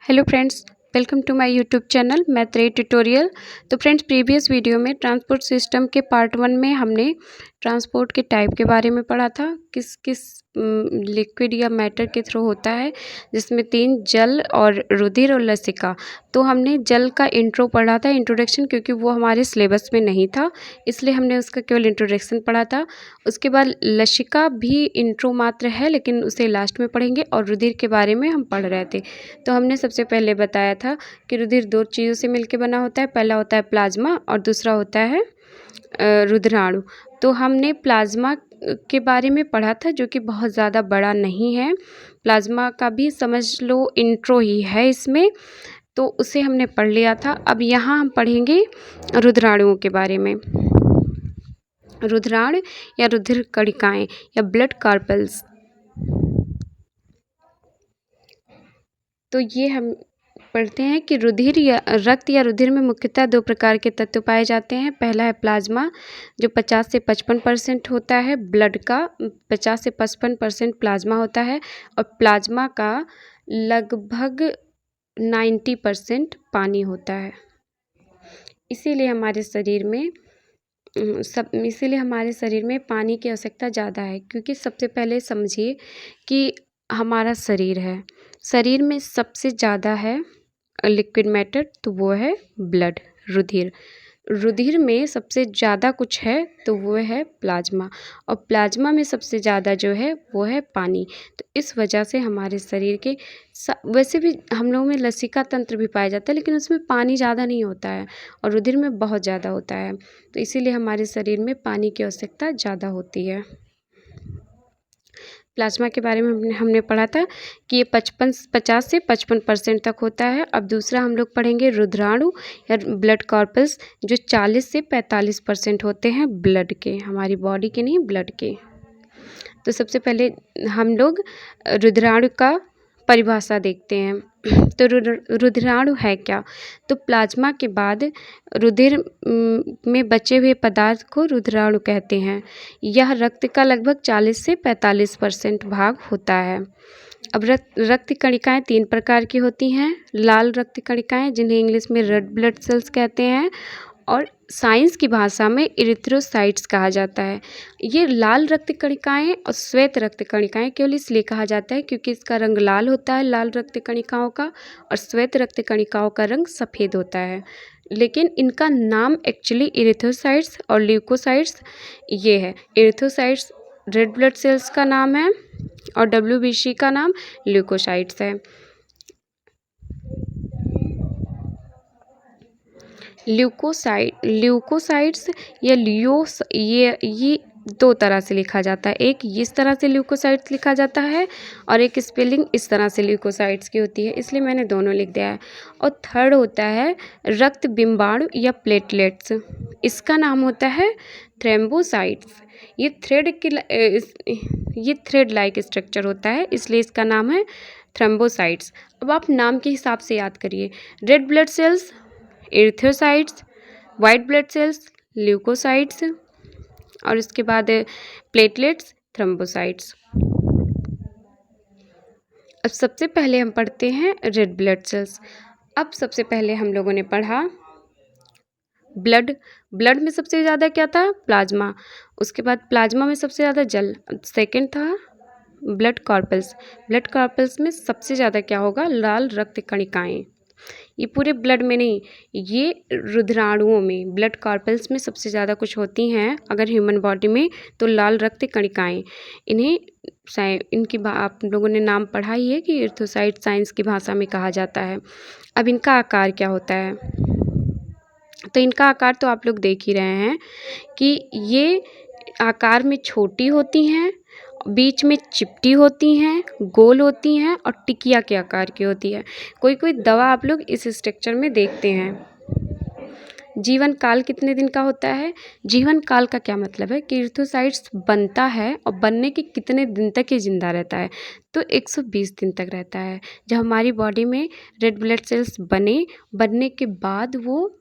Hello friends, welcome to my YouTube channel Maitreyi tutorial. तो friends, previous video में transport system के part 1 में हमने ट्रांसपोर्ट के टाइप के बारे में पढ़ा था। किस किस लिक्विड या मैटर के थ्रू होता है, जिसमें 3 जल और रुधिर और लसिका। तो हमने जल का इंट्रो पढ़ा था, इंट्रोडक्शन, क्योंकि वो हमारे सिलेबस में नहीं था, इसलिए हमने उसका केवल इंट्रोडक्शन पढ़ा था। उसके बाद लसिका भी इंट्रो मात्र है, लेकिन उसे लास्ट में पढ़ेंगे, और रुधिर के बारे में हम पढ़ रहे थे। तो हमने सबसे पहले बताया था कि रुधिर 2 चीज़ों से मिलकर बना होता है। पहला होता है प्लाज्मा और दूसरा होता है रुधिराणु। तो हमने प्लाज्मा के बारे में पढ़ा था, जो कि बहुत ज़्यादा बड़ा नहीं है। प्लाज्मा का भी समझ लो इंट्रो ही है इसमें, तो उसे हमने पढ़ लिया था। अब यहाँ हम पढ़ेंगे रुधिराणुओं के बारे में। रुधिराणु या रुधिर कणिकाएँ या ब्लड कार्पल्स। तो ये हम पढ़ते हैं कि रुधिर या रक्त या रुधिर में मुख्यतः 2 प्रकार के तत्व पाए जाते हैं। पहला है प्लाज्मा, जो 50 से 55% होता है। ब्लड का 50 से 55% प्लाज्मा होता है, और प्लाज्मा का लगभग 90% पानी होता है। इसीलिए हमारे शरीर में पानी की आवश्यकता ज़्यादा है, क्योंकि सबसे पहले समझिए कि हमारा शरीर है, शरीर में सबसे ज़्यादा है लिक्विड मैटर, तो वो है ब्लड, रुधिर। रुधिर में सबसे ज़्यादा कुछ है तो वो है प्लाज्मा, और प्लाज्मा में सबसे ज़्यादा जो है वो है पानी। तो इस वजह से हमारे शरीर के वैसे भी हम लोगों में लसिका तंत्र भी पाया जाता है, लेकिन उसमें पानी ज़्यादा नहीं होता है, और रुधिर में बहुत ज़्यादा होता है। तो इसीलिए हमारे शरीर में पानी की आवश्यकता ज़्यादा होती है। प्लाज्मा के बारे में हमने पढ़ा था कि ये 50 से 55% तक होता है। अब दूसरा हम लोग पढ़ेंगे रुधिराणु या ब्लड कॉर्पस, जो 40 से 45% होते हैं ब्लड के, हमारी बॉडी के नहीं, ब्लड के। तो सबसे पहले हम लोग रुधिराणु का परिभाषा देखते हैं। तो रुधिराणु है क्या? तो प्लाज्मा के बाद रुधिर में बचे हुए पदार्थ को रुधिराणु कहते हैं। यह रक्त का लगभग 40 से 45% भाग होता है। अब रक्त कणिकाएँ 3 प्रकार की होती हैं। लाल रक्त कणिकाएँ, जिन्हें इंग्लिश में रेड ब्लड सेल्स कहते हैं, और साइंस की भाषा में इरिथ्रोसाइट्स कहा जाता है। ये लाल रक्त कणिकाएँ और श्वेत रक्त कणिकाएँ केवल इसलिए कहा जाता है क्योंकि इसका रंग लाल होता है, लाल रक्त कणिकाओं का, और श्वेत रक्त कणिकाओं का रंग सफ़ेद होता है। लेकिन इनका नाम एक्चुअली इरिथ्रोसाइट्स और ल्यूकोसाइट्स ये है। इरिथ्रोसाइट्स रेड ब्लड सेल्स का नाम है, और WBC का नाम ल्यूकोसाइट्स है। ल्यूकोसाइट्स या ये 2 तरह से लिखा जाता है। एक इस तरह से ल्यूकोसाइट्स लिखा जाता है, और एक स्पेलिंग इस तरह से ल्यूकोसाइट्स की होती है, इसलिए मैंने दोनों लिख दिया है। और थर्ड होता है रक्त बिंबाणु या प्लेटलेट्स, इसका नाम होता है थ्रोम्बोसाइट्स। ये थ्रेड लाइक स्ट्रक्चर होता है, इसलिए इसका नाम है थ्रोम्बोसाइट्स। अब आप नाम के हिसाब से याद करिए। Red blood cells erythrocytes, white blood cells leukocytes, और इसके बाद प्लेटलेट्स थ्रोम्बोसाइट्स। अब सबसे पहले हम पढ़ते हैं रेड ब्लड सेल्स। अब सबसे पहले हम लोगों ने पढ़ा ब्लड में सबसे ज़्यादा क्या था? प्लाज्मा। उसके बाद प्लाज्मा में सबसे ज़्यादा जल। सेकंड था ब्लड कॉर्पल्स में सबसे ज़्यादा क्या होगा? लाल रक्त कणिकाएँ। ये पूरे ब्लड में नहीं, ये रुधिराणुओं में, ब्लड कॉर्पल्स में सबसे ज़्यादा कुछ होती हैं अगर ह्यूमन बॉडी में, तो लाल रक्त कणिकाएँ। आप लोगों ने नाम पढ़ा ही है कि इरिथ्रोसाइट साइंस की भाषा में कहा जाता है। अब इनका आकार क्या होता है? तो इनका आकार तो आप लोग देख ही रहे हैं कि ये आकार में छोटी होती हैं, बीच में चिपटी होती हैं, गोल होती हैं, और टिकिया के आकार की होती है। कोई दवा आप लोग इस स्ट्रक्चर में देखते हैं। जीवन काल कितने दिन का होता है? जीवन काल का क्या मतलब है कि इरिथ्रोसाइट्स बनता है, और बनने के कितने दिन तक ये जिंदा रहता है? तो 120 दिन तक रहता है। जब हमारी बॉडी में रेड ब्लड सेल्स बनने के बाद वो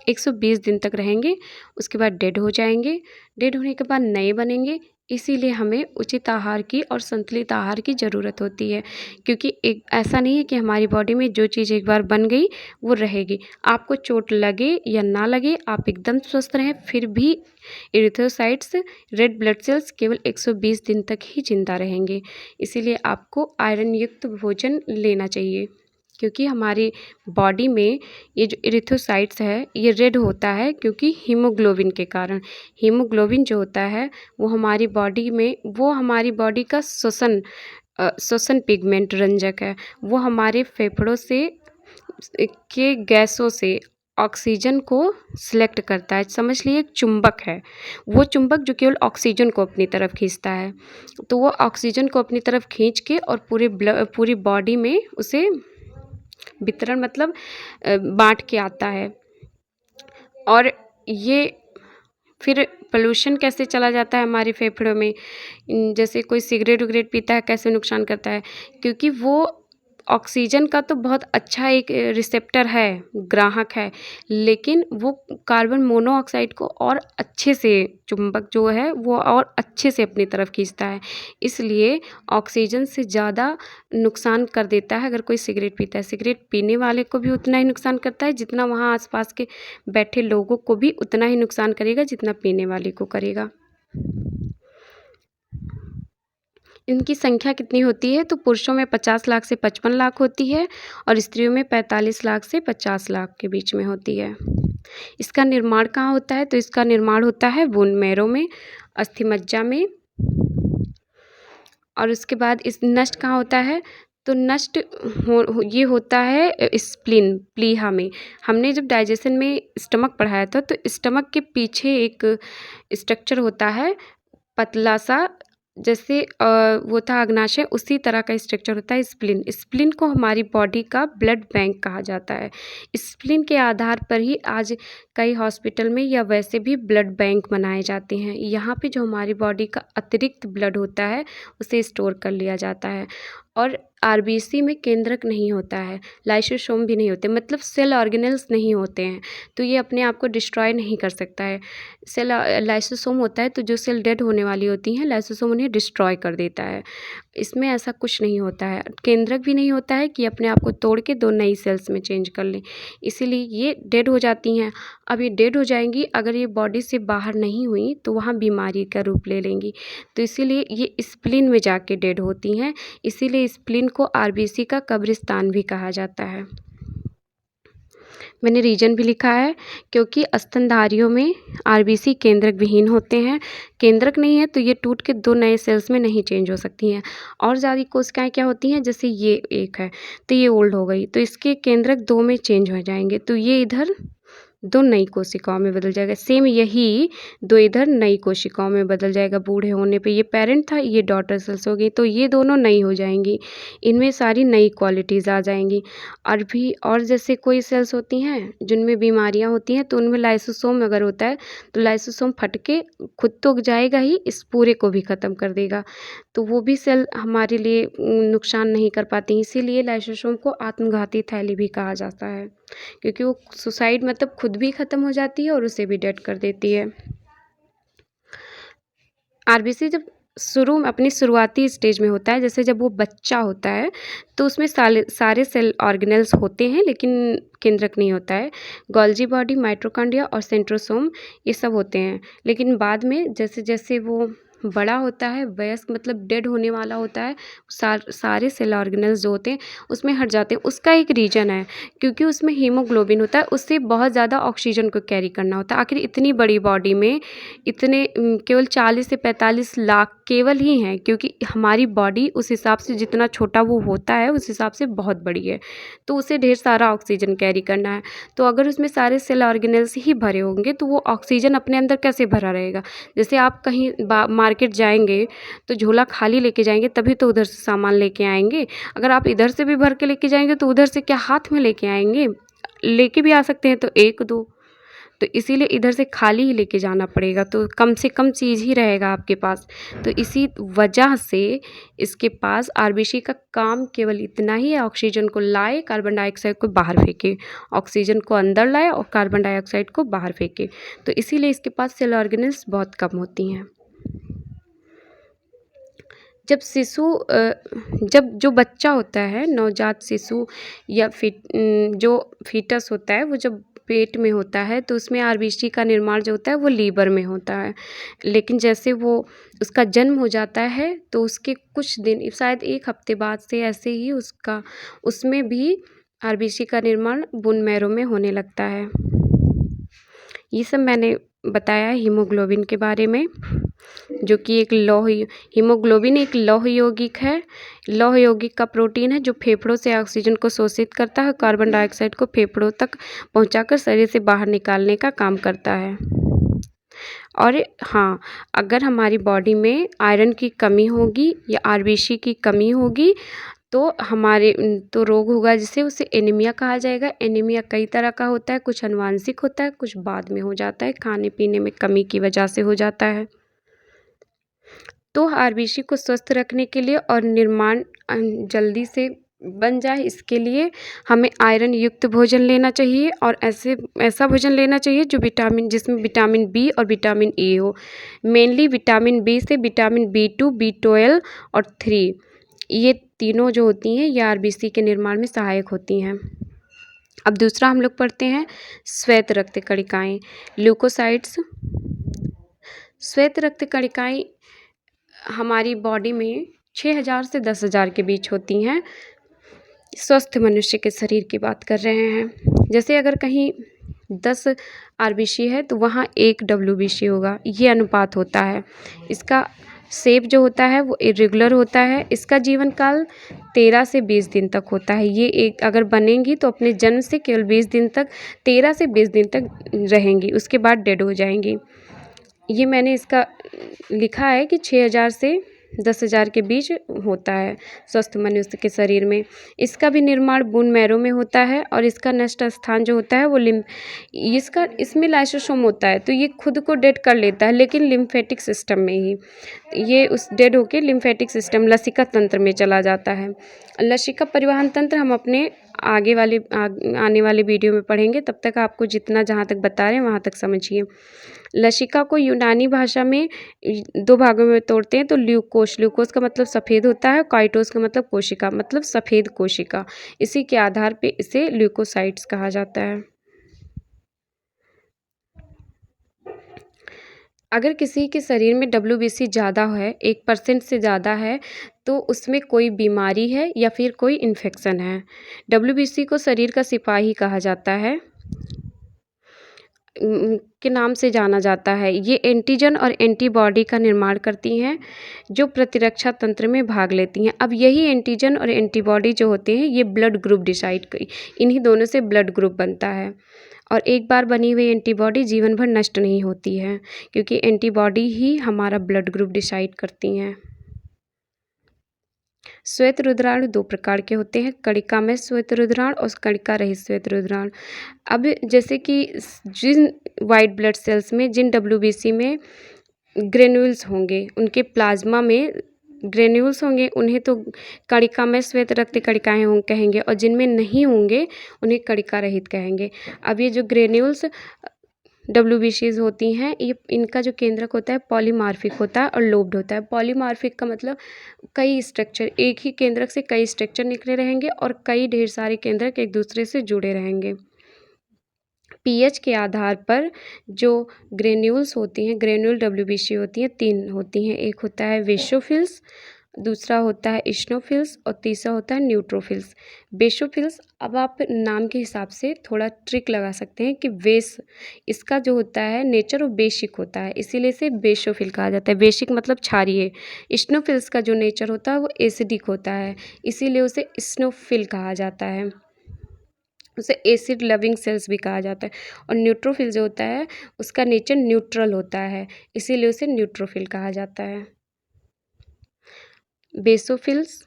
120 दिन तक रहेंगे, उसके बाद डेड हो जाएंगे। डेड होने के बाद नए बनेंगे, इसीलिए हमें उचित आहार की और संतुलित आहार की ज़रूरत होती है, क्योंकि एक ऐसा नहीं है कि हमारी बॉडी में जो चीज़ एक बार बन गई वो रहेगी। आपको चोट लगे या ना लगे, आप एकदम स्वस्थ रहें, फिर भी एरिथ्रोसाइट्स, रेड ब्लड सेल्स केवल 120 दिन तक ही जिंदा रहेंगे। इसीलिए आपको आयरन युक्त भोजन लेना चाहिए, क्योंकि हमारी बॉडी में ये जो एरिथ्रोसाइट्स है ये रेड होता है क्योंकि हीमोग्लोबिन के कारण। हीमोग्लोबिन जो होता है वो हमारी बॉडी में, वो हमारी बॉडी का श्वसन पिगमेंट रंजक है। वो हमारे फेफड़ों से के गैसों से ऑक्सीजन को सिलेक्ट करता है। समझ लिए एक चुंबक है, वो चुंबक जो केवल ऑक्सीजन को अपनी तरफ खींचता है। तो वो ऑक्सीजन को अपनी तरफ खींच के और पूरी बॉडी में उसे वितरण मतलब बांट के आता है। और ये फिर पोल्यूशन कैसे चला जाता है हमारे फेफड़ों में, जैसे कोई सिगरेट विगरेट पीता है कैसे नुकसान करता है, क्योंकि वो ऑक्सीजन का तो बहुत अच्छा एक रिसेप्टर है, ग्राहक है, लेकिन वो कार्बन मोनोऑक्साइड को और अच्छे से, चुंबक जो है वो और अच्छे से अपनी तरफ खींचता है। इसलिए ऑक्सीजन से ज़्यादा नुकसान कर देता है अगर कोई सिगरेट पीता है। सिगरेट पीने वाले को भी उतना ही नुकसान करता है जितना वहाँ आसपास के बैठे लोगों को भी उतना ही नुकसान करेगा जितना पीने वाले को करेगा। इनकी संख्या कितनी होती है, तो पुरुषों में 50 लाख से 55 लाख होती है और स्त्रियों में 45 लाख से 50 लाख के बीच में होती है। इसका निर्माण कहाँ होता है, तो इसका निर्माण होता है बोन मैरो में, अस्थि मज्जा में। और उसके बाद इस नष्ट कहाँ होता है, तो नष्ट ये होता है स्प्लीन, प्लीहा में। हमने जब डाइजेशन में स्टमक पढ़ाया था तो स्टमक के पीछे एक स्ट्रक्चर होता है पतला सा, जैसे वो था अग्नाशय, उसी तरह का स्ट्रक्चर होता है स्प्लीन। स्प्लीन को हमारी बॉडी का ब्लड बैंक कहा जाता है। स्प्लीन के आधार पर ही आज कई हॉस्पिटल में या वैसे भी ब्लड बैंक बनाए जाते हैं। यहाँ पे जो हमारी बॉडी का अतिरिक्त ब्लड होता है उसे स्टोर कर लिया जाता है। और आरबीसी में केंद्रक नहीं होता है, लाइसोसोम भी नहीं होते, मतलब सेल ऑर्गेनेल्स नहीं होते हैं, तो ये अपने आप को डिस्ट्रॉय नहीं कर सकता है। सेल लाइसोसोम होता है तो जो सेल डेड होने वाली होती हैं लाइसोसोम उन्हें डिस्ट्रॉय कर देता है। इसमें ऐसा कुछ नहीं होता है। केंद्रक भी नहीं होता है कि अपने आप को तोड़ के 2 नई सेल्स में चेंज कर लें, इसीलिए ये डेड हो जाती हैं। अब ये डेड हो जाएंगी, अगर ये बॉडी से बाहर नहीं हुई तो वहाँ बीमारी का रूप ले लेंगी, तो इसीलिए ये स्प्लीन में जाके डेड होती हैं। इसीलिए स्प्लीन को आरबीसी का कब्रिस्तान भी कहा जाता है। मैंने रीजन भी लिखा है, क्योंकि स्तनधारियों में आरबीसी केंद्रक विहीन होते हैं। केंद्रक नहीं है तो ये टूट के 2 नए सेल्स में नहीं चेंज हो सकती हैं। और ज़्यादा कोशिकाएं क्या होती हैं, जैसे ये एक है तो ये ओल्ड हो गई तो इसके केंद्रक 2 में चेंज हो जाएंगे, तो ये इधर 2 नई कोशिकाओं में बदल जाएगा। सेम यही 2 इधर नई कोशिकाओं में बदल जाएगा। बूढ़े होने पे ये पेरेंट था, ये डॉटर सेल्स हो गई, तो ये दोनों नई हो जाएंगी। इनमें सारी नई क्वालिटीज़ आ जाएंगी। और जैसे कोई सेल्स होती हैं जिनमें बीमारियां होती हैं तो उनमें लाइसोसोम अगर होता है तो लाइसोसोम फट के खुद तो जाएगा ही, इस पूरे को भी ख़त्म कर देगा, तो वो भी सेल हमारे लिए नुकसान नहीं कर पाती। इसीलिए लाइसोसोम को आत्मघाती थैली भी कहा जाता है, क्योंकि वो सुसाइड मतलब खुद भी ख़त्म हो जाती है और उसे भी डेड कर देती है। आरबीसी जब अपनी शुरुआती स्टेज में होता है, जैसे जब वो बच्चा होता है तो उसमें सारे सेल ऑर्गेनेल्स होते हैं लेकिन केंद्रक नहीं होता है। गोल्जी बॉडी, माइटोकॉन्ड्रिया और सेंट्रोसोम ये सब होते हैं, लेकिन बाद में जैसे जैसे वो बड़ा होता है, वयस्क मतलब डेड होने वाला होता है, सारे सेल ऑर्गेनेल्स जो होते हैं उसमें हट जाते हैं। उसका एक रीज़न है, क्योंकि उसमें हीमोग्लोबिन होता है, उससे बहुत ज़्यादा ऑक्सीजन को कैरी करना होता है। आखिर इतनी बड़ी बॉडी में इतने केवल 40 से 45 लाख केवल ही हैं, क्योंकि हमारी बॉडी उस हिसाब से जितना छोटा वो होता है उस हिसाब से बहुत बड़ी है, तो उसे ढेर सारा ऑक्सीजन कैरी करना है। तो अगर उसमें सारे सेल ऑर्गेनेल्स ही भरे होंगे तो वो ऑक्सीजन अपने अंदर कैसे भरा रहेगा। जैसे आप कहीं मार्केट जाएंगे तो झोला खाली लेके जाएंगे तभी तो उधर से सामान लेके आएंगे। अगर आप इधर से भी भर के लेके जाएंगे तो उधर से क्या हाथ में लेके आएंगे, लेके भी आ सकते हैं तो 1-2, तो इसीलिए इधर से खाली ही लेके जाना पड़ेगा, तो कम से कम चीज़ ही रहेगा आपके पास। तो इसी वजह से इसके पास आरबीसी का काम केवल इतना ही है, ऑक्सीजन को लाए, कार्बन डाइऑक्साइड को बाहर फेंके, ऑक्सीजन को अंदर लाए और कार्बन डाइऑक्साइड को बाहर फेंके। तो इसीलिए इसके पास सेल ऑर्गेनेल्स बहुत कम होती हैं। जब जो बच्चा होता है, नवजात शिशु या जो फीटस होता है, वो जब पेट में होता है तो उसमें आरबीसी का निर्माण जो होता है वो लीवर में होता है। लेकिन जैसे वो उसका जन्म हो जाता है तो उसके कुछ दिन, शायद 1 हफ्ते बाद से ऐसे ही उसमें भी आरबीसी का निर्माण बोन मैरो में होने लगता है। ये सब मैंने बताया हीमोग्लोबिन के बारे में, जो कि हीमोग्लोबिन एक लौह यौगिक है। लौह यौगिक का प्रोटीन है जो फेफड़ों से ऑक्सीजन को शोषित करता है, कार्बन डाइऑक्साइड को फेफड़ों तक पहुंचाकर शरीर से बाहर निकालने का काम करता है। और हाँ, अगर हमारी बॉडी में आयरन की कमी होगी या आरबीसी की कमी होगी तो रोग होगा, जिसे उसे एनीमिया कहा जाएगा। एनीमिया कई तरह का होता है, कुछ आनुवांशिक होता है, कुछ बाद में हो जाता है, खाने पीने में कमी की वजह से हो जाता है। तो आरबीसी को स्वस्थ रखने के लिए और निर्माण जल्दी से बन जाए, इसके लिए हमें आयरन युक्त भोजन लेना चाहिए और ऐसा भोजन लेना चाहिए जिसमें विटामिन बी और विटामिन ए हो। मेनली विटामिन बी से विटामिन B2, B12 और 3, ये तीनों जो होती हैं ये आरबीसी के निर्माण में सहायक होती हैं। अब दूसरा हम लोग पढ़ते हैं श्वेत रक्त कणिकाएँ, ल्यूकोसाइट्स। श्वेत रक्त कणिकाएँ हमारी बॉडी में 6000 से 10,000 के बीच होती हैं। स्वस्थ मनुष्य के शरीर की बात कर रहे हैं। जैसे अगर कहीं 10 आरबीसी है तो वहाँ 1 डब्ल्यूबीसी होगा, ये अनुपात होता है। इसका शेप जो होता है वो इरेगुलर होता है। इसका जीवन काल 13 से 20 दिन तक होता है। ये एक अगर बनेंगी तो अपने जन्म से केवल 20 दिन तक, 13 से 20 दिन तक रहेंगी, उसके बाद डेड हो जाएंगी। ये मैंने इसका लिखा है कि 6000 से 10,000 के बीच होता है स्वस्थ मनुष्य के शरीर में। इसका भी निर्माण बोन मैरो में होता है और इसका नष्ट स्थान जो होता है वो इसमें लाइसोसोम होता है, तो ये खुद को डेड कर लेता है, लेकिन लिम्फेटिक सिस्टम में ही ये डेड होके लिम्फेटिक सिस्टम, लसिका तंत्र में चला जाता है। लसिका परिवहन तंत्र हम अपने आने वाले वीडियो में पढ़ेंगे। तब तक आपको जहाँ तक बता रहे हैं वहाँ तक समझिए। लसिका को यूनानी भाषा में 2 भागों में तोड़ते हैं, तो ल्यूकोस का मतलब सफ़ेद होता है, काइटोस का मतलब कोशिका, मतलब सफ़ेद कोशिका। इसी के आधार पे इसे ल्यूकोसाइट्स कहा जाता है। अगर किसी के शरीर में डब्ल्यूबीसी ज़्यादा है, 1% से ज़्यादा है, तो उसमें कोई बीमारी है या फिर कोई इन्फेक्शन है। डब्ल्यूबीसी को शरीर का सिपाही कहा जाता है, के नाम से जाना जाता है। ये एंटीजन और एंटीबॉडी का निर्माण करती हैं जो प्रतिरक्षा तंत्र में भाग लेती हैं। अब यही एंटीजन और एंटीबॉडी जो होते हैं ये ब्लड ग्रुप इन्हीं दोनों से ब्लड ग्रुप बनता है। और एक बार बनी हुई एंटीबॉडी जीवन भर नष्ट नहीं होती है, क्योंकि एंटीबॉडी ही हमारा ब्लड ग्रुप डिसाइड करती हैं। श्वेत रुधिराणु 2 प्रकार के होते हैं, कणिकामय श्वेत रुधिराणु और कणिका रहित श्वेत रुधिराणु। अब जैसे कि जिन वाइट ब्लड सेल्स में, जिन डब्ल्यूबीसी में ग्रेन्यूल्स होंगे, उनके प्लाज्मा में ग्रेन्यूल्स होंगे, उन्हें तो कणिकामय श्वेत रक्त कणिकाएँ कहेंगे, और जिनमें नहीं होंगे उन्हें कणिका रहित कहेंगे। अब ये जो ग्रेन्यूल्स डब्ल्यूबीसीज होती हैं, ये इनका जो केंद्रक होता है पॉलीमार्फिक होता है और लोब्ड होता है। पॉलीमार्फिक का मतलब कई स्ट्रक्चर, एक ही केंद्रक से कई स्ट्रक्चर निकले रहेंगे और कई ढेर सारे केंद्रक एक दूसरे से जुड़े रहेंगे। पीएच के आधार पर जो ग्रेन्यूल्स होती हैं, ग्रेन्यूल डब्ल्यूबीसी होती हैं, 3 होती हैं। एक होता है बेसोफिल्स, दूसरा होता है इशनोफिल्स और तीसरा होता है न्यूट्रोफिल्स। बेसोफिल्स, अब आप नाम के हिसाब से थोड़ा ट्रिक लगा सकते हैं कि इसका जो होता है नेचर वो बेसिक होता है, इसीलिए इसे बेसोफिल कहा जाता है। बेसिक मतलब क्षारीय। इशनोफिल्स का जो नेचर होता है वो एसिडिक होता है, इसीलिए उसे इशनोफिल कहा जाता है। उसे एसिड लविंग सेल्स भी कहा जाता है। और न्यूट्रोफिल जो होता है उसका नेचर न्यूट्रल होता है, इसीलिए उसे न्यूट्रोफिल कहा जाता है। बेसोफिल्स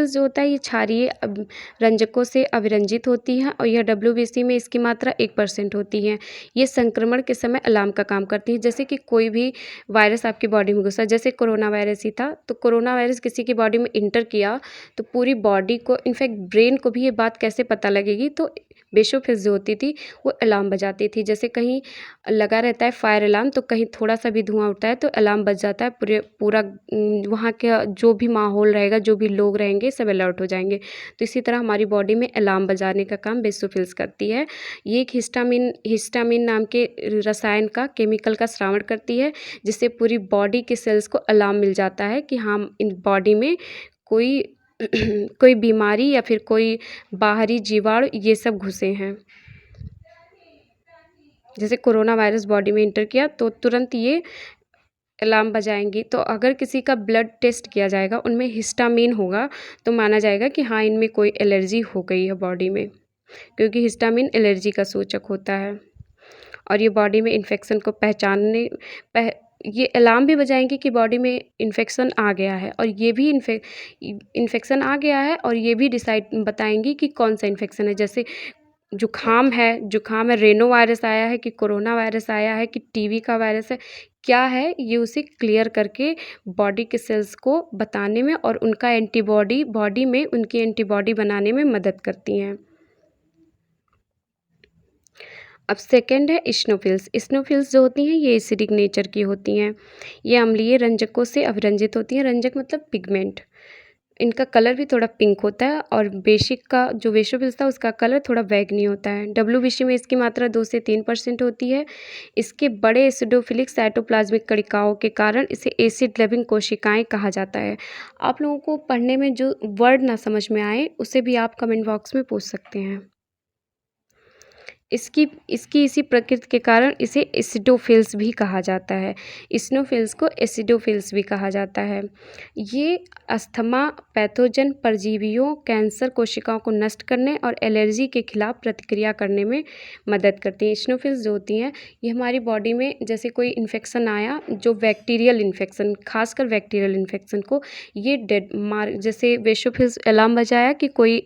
जो होता है ये क्षारीय रंजकों से अविरंजित होती हैं और यह डब्ल्यूबीसी में इसकी मात्रा 1% होती है। ये संक्रमण के समय अलार्म का काम करती है। जैसे कि कोई भी वायरस आपकी बॉडी में घुसा, जैसे कोरोना वायरस ही था, तो कोरोना वायरस किसी की बॉडी में इंटर किया तो पूरी बॉडी को, इनफैक्ट ब्रेन को भी ये बात कैसे पता लगेगी, तो बेसोफिल्स जो होती थी वो अलार्म बजाती थी। जैसे कहीं लगा रहता है फायर अलार्म, तो कहीं थोड़ा सा भी धुआं उठता है तो अलार्म बज जाता है, पूरा वहाँ का जो भी माहौल रहेगा, जो भी लोग रहेंगे, सब अलर्ट हो जाएंगे। तो इसी तरह हमारी बॉडी में अलार्म बजाने का काम बेसोफिल्स करती है। ये एक हिस्टामिन नाम के रसायन का, केमिकल का स्रावण करती है, जिससे पूरी बॉडी के सेल्स को अलार्म मिल जाता है कि हाँ, इन बॉडी में कोई कोई बीमारी या फिर कोई बाहरी जीवाणु ये सब घुसे हैं। जैसे कोरोना वायरस बॉडी में इंटर किया तो तुरंत ये अलार्म बजाएंगी। तो अगर किसी का ब्लड टेस्ट किया जाएगा, उनमें हिस्टामिन होगा, तो माना जाएगा कि हाँ, इनमें कोई एलर्जी हो गई है बॉडी में, क्योंकि हिस्टामिन एलर्जी का सूचक होता है। और ये बॉडी में इन्फेक्शन को ये अलार्म भी बजाएंगे कि बॉडी में इन्फेक्शन आ गया है, और ये भी इन्फेक्शन आ गया है, और ये भी बताएंगी कि कौन सा इन्फेक्शन है। जैसे जुखाम है, रेनो वायरस आया है कि कोरोना वायरस आया है कि टीबी का वायरस है, क्या है, ये उसे क्लियर करके बॉडी के सेल्स को बताने में और उनका एंटीबॉडी बॉडी में उनकी एंटीबॉडी बनाने में मदद करती हैं। अब सेकंड है स्नोफिल्स। स्नोफिल्स जो होती हैं ये एसिडिक नेचर की होती हैं। ये अम्लीय रंजकों से अभिरंजित होती हैं। रंजक मतलब पिगमेंट। इनका कलर भी थोड़ा पिंक होता है, और बेसिक का जो बेसोफिल्स था उसका कलर थोड़ा बैंगनी होता है। डब्ल्यूबीसी में इसकी मात्रा 2 से 3% होती है। इसके बड़े एसिडोफिलिक साइटोप्लाज्मिक कणिकाओं के कारण इसे एसिड लविंग कोशिकाएं कहा जाता है। आप लोगों को पढ़ने में जो वर्ड ना समझ में आए उसे भी आप कमेंट बॉक्स में पूछ सकते हैं। इसकी इसकी इसी प्रकृति के कारण इसे एसिडोफिल्स भी कहा जाता है। स्नोफिल्स को एसिडोफिल्स भी कहा जाता है। ये अस्थमा, पैथोजन, परजीवियों, कैंसर कोशिकाओं को नष्ट करने और एलर्जी के खिलाफ प्रतिक्रिया करने में मदद करती हैं। स्नोफिल्स जो होती हैं ये हमारी बॉडी में जैसे कोई इन्फेक्शन आया, जो बैक्टीरियल इन्फेक्शन, खासकर बैक्टीरियल इन्फेक्शन को ये जैसे बेसोफिल्स अलार्म बजाया कि कोई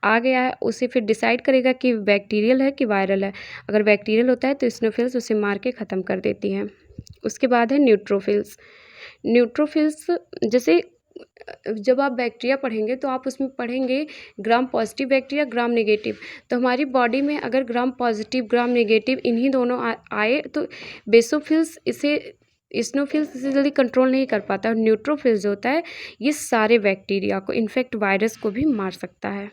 आ गया है, उसे फिर डिसाइड करेगा कि बैक्टीरियल है कि वायरल है। अगर बैक्टीरियल होता है तो स्नोफिल्स उसे मार के ख़त्म कर देती हैं। उसके बाद है न्यूट्रोफिल्स। न्यूट्रोफिल्स जैसे जब आप बैक्टीरिया पढ़ेंगे तो आप उसमें पढ़ेंगे gram positive bacteria, gram negative. तो हमारी बॉडी में अगर ग्राम पॉजिटिव, ग्राम नेगेटिव इन्हीं दोनों आए तो बेसोफिल्स इसे स्नोफिल्स इसे जल्दी कंट्रोल नहीं कर पाता। और न्यूट्रोफिल्स जो होता है ये सारे बैक्टीरिया को, इनफैक्ट वायरस को भी मार सकता है।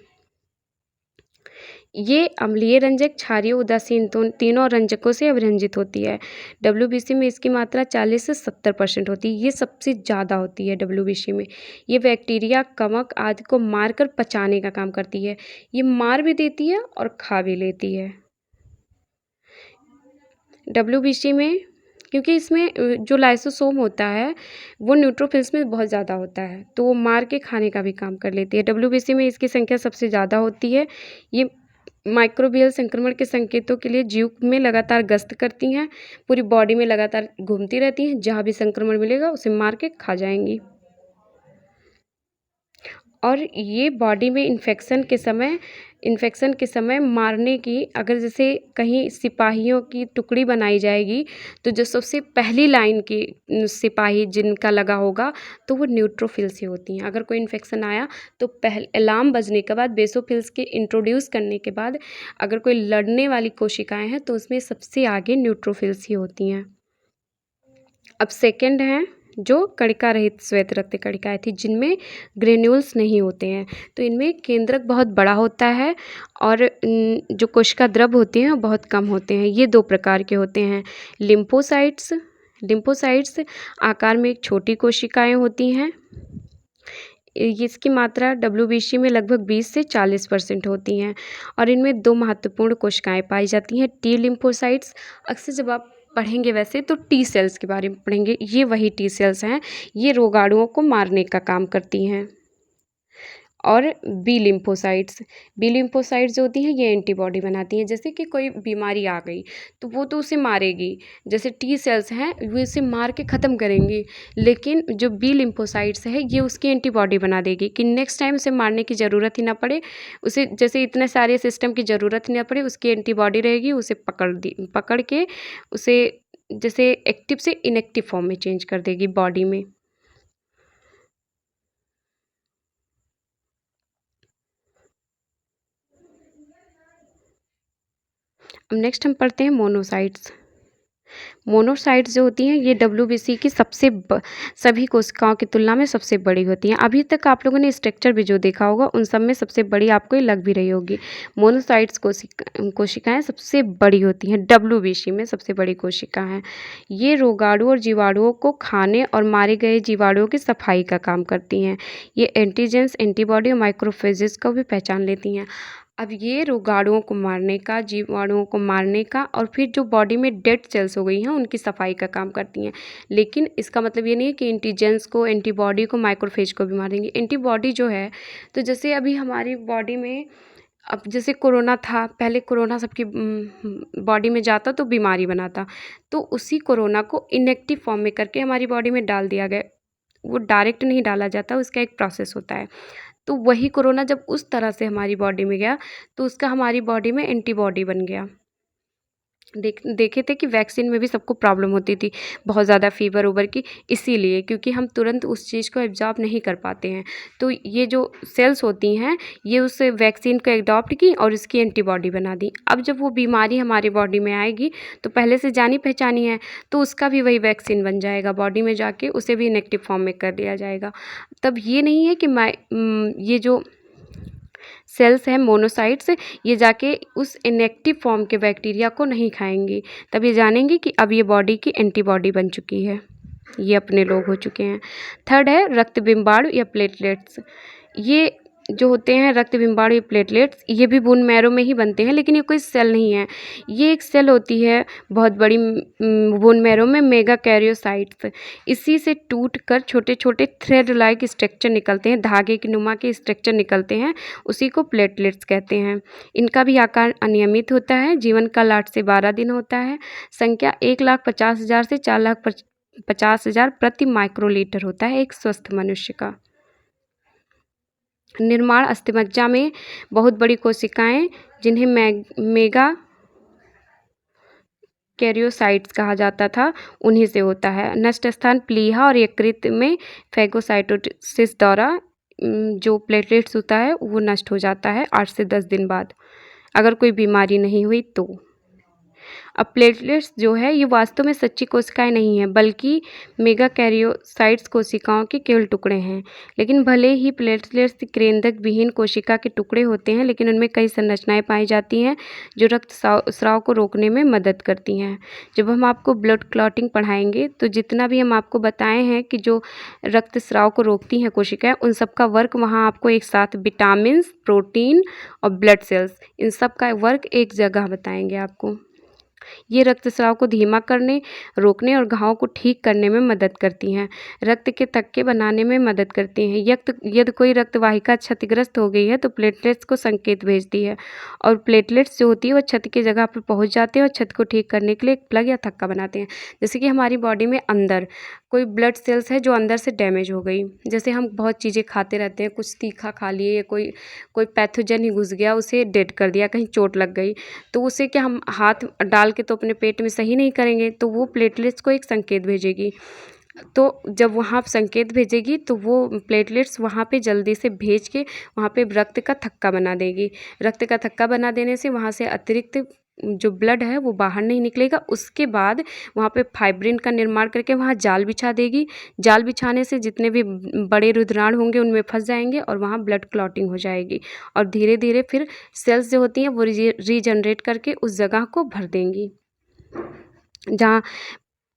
ये अम्लीय रंजक, क्षारीय, उदासीन तीनों रंजकों से अभिरंजित होती है। डब्ल्यूबीसी में इसकी मात्रा 40 से 70% होती है। ये सबसे ज़्यादा होती है डब्ल्यूबीसी में। ये बैक्टीरिया, कवक आदि को मारकर पचाने का काम करती है। ये मार भी देती है और खा भी लेती है। डब्ल्यूबीसी में क्योंकि इसमें जो लाइसोसोम होता है वो न्यूट्रोफिल्स में बहुत ज़्यादा होता है, तो वो मार के खाने का भी काम कर लेती है। डब्ल्यूबीसी में इसकी संख्या सबसे ज़्यादा होती है। ये माइक्रोबियल संक्रमण के संकेतों के लिए जीव में लगातार गश्त करती हैं, पूरी बॉडी में लगातार घूमती रहती हैं, जहाँ भी संक्रमण मिलेगा उसे मार के खा जाएंगी। और ये बॉडी में इन्फेक्शन के समय मारने की, अगर जैसे कहीं सिपाहियों की टुकड़ी बनाई जाएगी तो जो सबसे पहली लाइन की सिपाही जिनका लगा होगा तो वो न्यूट्रोफिल्स ही होती हैं। अगर कोई इन्फेक्शन आया तो अलार्म बजने के बाद, बेसोफिल्स के इंट्रोड्यूस करने के बाद अगर कोई लड़ने वाली कोशिकाएं हैं तो उसमें सबसे आगे न्यूट्रोफिल्स ही होती हैं। अब सेकंड है जो कणिका रहित श्वेत रक्त कणिकाएं थी, जिनमें ग्रेन्यूल्स नहीं होते हैं। तो इनमें केंद्रक बहुत बड़ा होता है और जो कोशिका द्रव होते हैं वो बहुत कम होते हैं। ये 2 प्रकार के होते हैं। लिम्फोसाइट्स आकार में एक छोटी कोशिकाएं होती हैं। इसकी मात्रा डब्ल्यूबीसी में लगभग 20 से 40% होती हैं, और इनमें 2 महत्वपूर्ण कोशिकाएं पाई जाती हैं। टी लिम्फोसाइट्स, अक्सर जब आप पढ़ेंगे वैसे तो टी सेल्स के बारे में पढ़ेंगे, ये वही टी सेल्स हैं, ये रोगाणुओं को मारने का काम करती हैं। और बी लिम्फोसाइट्स जो होती हैं ये एंटीबॉडी बनाती हैं। जैसे कि कोई बीमारी आ गई तो वो तो उसे मारेगी, जैसे टी सेल्स हैं वो इसे मार के ख़त्म करेंगी, लेकिन जो बी लिम्फोसाइट्स है ये उसकी एंटीबॉडी बना देगी कि नेक्स्ट टाइम उसे मारने की ज़रूरत ही ना पड़े, उसे जैसे इतने सारे सिस्टम की ज़रूरत ही ना पड़े, उसकी एंटीबॉडी रहेगी, उसे पकड़ के उसे जैसे एक्टिव से इनएक्टिव फॉर्म में चेंज कर देगी बॉडी में। अब नेक्स्ट हम पढ़ते हैं मोनोसाइट्स। मोनोसाइट्स जो होती हैं ये डब्ल्यूबीसी की सभी कोशिकाओं की तुलना में सबसे बड़ी होती हैं। अभी तक आप लोगों ने स्ट्रक्चर भी जो देखा होगा उन सब में सबसे बड़ी आपको ये लग भी रही होगी। मोनोसाइट्स कोशिकाएं सबसे बड़ी होती हैं, डब्ल्यूबीसी में सबसे बड़ी कोशिका हैं। ये रोगाणु और जीवाणुओं को खाने और मारे गए जीवाणुओं की सफाई का काम करती हैं। ये एंटीजेंस, एंटीबॉडी और माइक्रोफेजेस को भी पहचान लेती हैं। अब ये रोगाणुओं को मारने का, जीवाणुओं को मारने का और फिर जो बॉडी में डेड सेल्स हो गई हैं उनकी सफाई का काम करती हैं। लेकिन इसका मतलब ये नहीं है कि एंटीजेंस को, एंटीबॉडी को, माइक्रोफेज को भी मार देंगी। एंटीबॉडी जो है, तो जैसे अभी हमारी बॉडी में अब जैसे कोरोना था, पहले कोरोना सबकी बॉडी में जाता तो बीमारी बनाता, तो उसी कोरोना को इनएक्टिव फॉर्म में करके हमारी बॉडी में डाल दिया गया। वो डायरेक्ट नहीं डाला जाता, उसका एक प्रोसेस होता है। तो वही कोरोना जब उस तरह से हमारी बॉडी में गया तो उसका हमारी बॉडी में एंटीबॉडी बन गया। देखे थे कि वैक्सीन में भी सबको प्रॉब्लम होती थी, बहुत ज़्यादा फीवर ओवर की, इसीलिए क्योंकि हम तुरंत उस चीज़ को एब्जॉर्ब नहीं कर पाते हैं। तो ये जो सेल्स होती हैं ये उस वैक्सीन को एडॉप्ट की और इसकी एंटीबॉडी बना दी। अब जब वो बीमारी हमारी बॉडी में आएगी तो पहले से जानी पहचानी है तो उसका भी वही वैक्सीन बन जाएगा, बॉडी में जाके उसे भी इनएक्टिव फॉर्म में कर दिया जाएगा। तब ये नहीं है कि ये जो सेल्स हैं मोनोसाइट्स, ये जाके उस इनएक्टिव फॉर्म के बैक्टीरिया को नहीं खाएंगी। तब ये जानेंगे कि अब ये बॉडी की एंटीबॉडी बन चुकी है, ये अपने लोग हो चुके हैं। थर्ड है रक्त बिंबाणु या प्लेटलेट्स। ये जो होते हैं रक्त बिंबाणु या प्लेटलेट्स, ये भी बोन मैरो में ही बनते हैं, लेकिन ये कोई सेल नहीं है। ये एक सेल होती है बहुत बड़ी बोन मैरो में, मेगाकैरियोसाइट्स। इसी से टूट कर छोटे छोटे थ्रेड लाइक स्ट्रक्चर निकलते हैं, धागे की नुमा के स्ट्रक्चर निकलते हैं, उसी को प्लेटलेट्स कहते हैं। इनका भी आकार अनियमित होता है, जीवन काल 8 से 12 दिन होता है। संख्या 1,50,000 से 4,50,000 प्रति माइक्रोलीटर होता है एक स्वस्थ मनुष्य का। निर्माण अस्थिमज्जा में बहुत बड़ी कोशिकाएं जिन्हें मेगा कैरियोसाइट्स कहा जाता था, उन्हीं से होता है। नष्ट स्थान प्लीहा और यकृत में फैगोसाइटोसिस द्वारा जो प्लेटलेट्स होता है वो नष्ट हो जाता है 8 से 10 दिन बाद, अगर कोई बीमारी नहीं हुई तो। अब प्लेटलेट्स जो है ये वास्तव में सच्ची कोशिकाएं नहीं हैं, बल्कि मेगाकैरियोसाइट्स कोशिकाओं के केवल टुकड़े हैं। लेकिन भले ही प्लेटलेट्स केंद्रक विहीन कोशिका के टुकड़े होते हैं, लेकिन उनमें कई संरचनाएं पाई जाती हैं जो रक्त स्राव को रोकने में मदद करती हैं। जब हम आपको ब्लड क्लॉटिंग पढ़ाएंगे तो जितना भी हम आपको बताए हैं कि जो रक्त स्राव को रोकती हैं कोशिकाएं, उन सब का वर्क वहाँ आपको एक साथ विटामिन, प्रोटीन और ब्लड सेल्स, इन सब का वर्क एक जगह बताएंगे आपको। ये रक्तस्राव को धीमा करने, रोकने और घाव को ठीक करने में मदद करती हैं। रक्त के थक्के बनाने में मदद करती हैं। यदि कोई रक्तवाहिका क्षतिग्रस्त हो गई है तो प्लेटलेट्स को संकेत भेजती है और प्लेटलेट्स जो होती है वो क्षति की जगह पर पहुंच जाते हैं और क्षति को ठीक करने के लिए एक प्लग या थक्का बनाते हैं। जैसे कि हमारी बॉडी में अंदर कोई ब्लड सेल्स है जो अंदर से डैमेज हो गई, जैसे हम बहुत चीज़ें खाते रहते हैं, कुछ तीखा खा लिए या कोई पैथोजन ही घुस गया, उसे डेड कर दिया, कहीं चोट लग गई, तो उसे क्या हम हाथ डाल के तो अपने पेट में सही नहीं करेंगे, तो वो प्लेटलेट्स को एक संकेत भेजेगी। तो जब वहाँ संकेत भेजेगी तो वो प्लेटलेट्स वहाँ पे जल्दी से भेज के वहाँ पे रक्त का थक्का बना देगी। रक्त का थक्का बना देने से वहाँ से अतिरिक्त जो ब्लड है वो बाहर नहीं निकलेगा। उसके बाद वहाँ पे फाइब्रिन का निर्माण करके वहाँ जाल बिछा देगी। जाल बिछाने से जितने भी बड़े रुधिराणु होंगे उनमें फंस जाएंगे और वहाँ ब्लड क्लॉटिंग हो जाएगी और धीरे धीरे फिर सेल्स जो होती हैं वो रीजनरेट करके उस जगह को भर देंगी जहाँ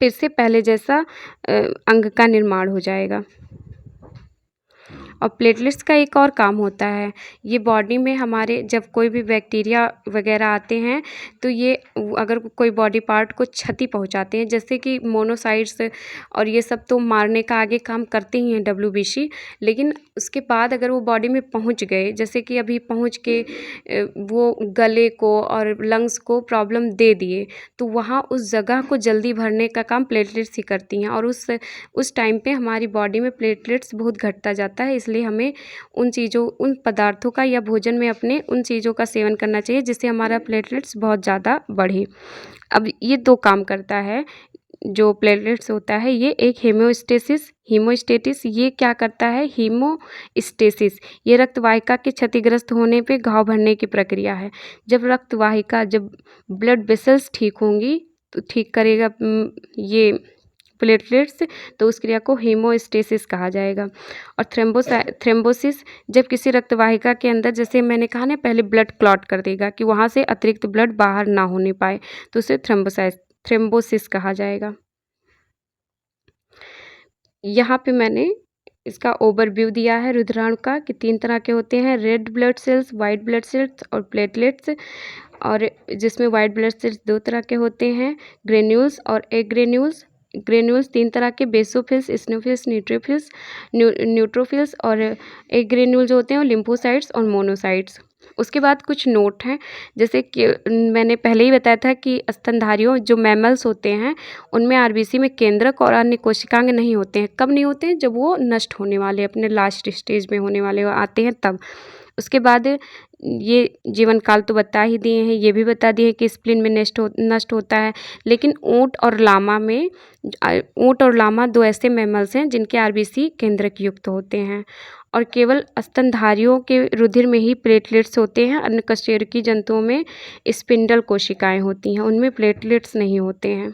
फिर से पहले जैसा अंग का निर्माण हो जाएगा। और प्लेटलेट्स का एक और काम होता है, ये बॉडी में हमारे जब कोई भी बैक्टीरिया वगैरह आते हैं तो ये अगर कोई बॉडी पार्ट को क्षति पहुंचाते हैं, जैसे कि मोनोसाइट्स और ये सब तो मारने का आगे काम करते ही हैं डब्ल्यूबीसी, लेकिन उसके बाद अगर वो बॉडी में पहुंच गए, जैसे कि अभी पहुंच के वो गले को और लंग्स को प्रॉब्लम दे दिए, तो वहाँ उस जगह को जल्दी भरने का काम प्लेटलेट्स ही करती हैं और उस टाइम पे हमारी बॉडी में प्लेटलेट्स बहुत घटता जाता है। इसलिए हमें उन पदार्थों का या भोजन में अपने उन चीज़ों का सेवन करना चाहिए जिससे हमारा प्लेटलेट्स बहुत ज़्यादा बढ़े। अब ये दो काम करता है जो प्लेटलेट्स होता है ये एक हीमोस्टेटिस ये क्या करता है, हीमोस्टेसिस ये रक्त वाहिका के क्षतिग्रस्त होने पे घाव भरने की प्रक्रिया है। जब ब्लड वेसल्स ठीक होंगी तो ठीक करेगा ये प्लेटलेट्स, तो उस क्रिया को हीमोस्टेसिस कहा जाएगा। और थ्रोम्बोसिस जब किसी रक्त वाहिका के अंदर, जैसे मैंने कहा ना पहले, ब्लड क्लॉट कर देगा कि वहाँ से अतिरिक्त ब्लड बाहर ना होने पाए, तो उसे थ्रोम्बोसिस कहा जाएगा। यहाँ पे मैंने इसका ओवरव्यू दिया है रुधिराणु का कि 3 तरह के होते हैं, red blood sales, white blood sales और प्लेटलेट्स। और जिसमें वाइट ब्लड सेल्स 2 तरह के होते हैं, ग्रेन्यूल्स और एग्रेन्यूल्स। ग्रेन्यूल्स 3 तरह के, बेसोफिल्स, इसिनोफिल्स, न्यूट्रोफिल्स। और एग्रेन्यूल जो होते हैं वो लिम्फोसाइट्स और मोनोसाइट्स। उसके बाद कुछ नोट हैं, जैसे कि मैंने पहले ही बताया था कि स्तनधारियों जो मैमल्स होते हैं उनमें आरबीसी में केंद्रक और अन्य कोशिकांग नहीं होते हैं। कब नहीं होते हैं? जब वो नष्ट होने वाले, अपने लास्ट स्टेज में होने वाले आते हैं तब। उसके बाद ये जीवन काल तो बता ही दिए हैं, ये भी बता दिए हैं कि स्प्लीन में नष्ट होता है। लेकिन ऊँट और लामा 2 ऐसे मैमल्स हैं जिनके आरबीसी केंद्रक युक्त होते हैं। और केवल स्तनधारियों के रुधिर में ही प्लेटलेट्स होते हैं। अन्य कशेरुकी जंतुओं में स्पिंडल कोशिकाएं होती हैं, उनमें प्लेटलेट्स नहीं होते हैं।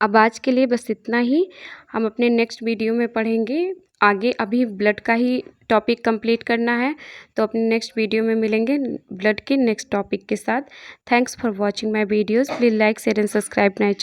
अब आज के लिए बस इतना ही। हम अपने नेक्स्ट वीडियो में पढ़ेंगे आगे। अभी ब्लड का ही टॉपिक कंप्लीट करना है, तो अपने नेक्स्ट वीडियो में मिलेंगे ब्लड के नेक्स्ट टॉपिक के साथ। Thanks for watching my videos. Please like, share and subscribe my channel.